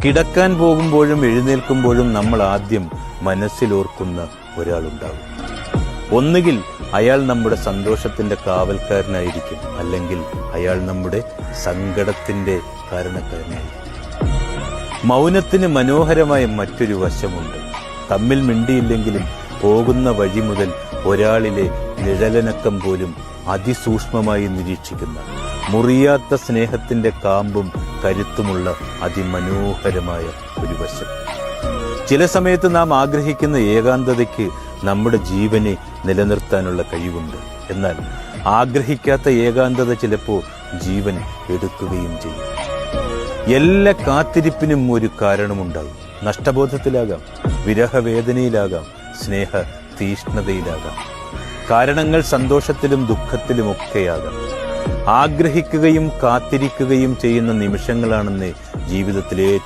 കിടക്കാൻ പോകുമ്പോഴും എഴുന്നേൽക്കുമ്പോഴും നമ്മൾ ആദ്യം മനസ്സിലോർക്കുന്ന ഒരാളുണ്ടാകും. ഒന്നുകിൽ അയാൾ നമ്മുടെ സന്തോഷത്തിന്റെ കാവൽക്കാരനായിരിക്കും, അല്ലെങ്കിൽ അയാൾ നമ്മുടെ സങ്കടത്തിന്റെ കാരണക്കാരനായിരിക്കും. മൗനത്തിന് മനോഹരമായ മറ്റൊരു വശമുണ്ട്. തമ്മിൽ മിണ്ടിയില്ലെങ്കിലും പോകുന്ന വഴി മുതൽ ഒരാളിലെ നിഴലനക്കം പോലും അതിസൂക്ഷ്മമായി നിരീക്ഷിക്കുന്ന, മുറിയാത്ത സ്നേഹത്തിന്റെ കാമ്പും കരുത്തുമുള്ള അതിമനോഹരമായ ഒരു വശം. ചില സമയത്ത് നാം ആഗ്രഹിക്കുന്ന ഏകാന്തതയ്ക്ക് നമ്മുടെ ജീവനെ നിലനിർത്താനുള്ള കഴിവുണ്ട്. എന്നാൽ ആഗ്രഹിക്കാത്ത ഏകാന്തത ചിലപ്പോൾ ജീവൻ എടുക്കുകയും ചെയ്യും. എല്ലാ കാത്തിരിപ്പിനും ഒരു കാരണമുണ്ടാകും. നഷ്ടബോധത്തിലാകാം, വിരഹവേദനയിലാകാം, സ്നേഹ തീഷ്ണതയിലാകാം. കാരണങ്ങൾ സന്തോഷത്തിലും ദുഃഖത്തിലുമൊക്കെയാകാം. ആഗ്രഹിക്കുകയും കാത്തിരിക്കുകയും ചെയ്യുന്ന നിമിഷങ്ങളാണെന്ന് ജീവിതത്തിലെ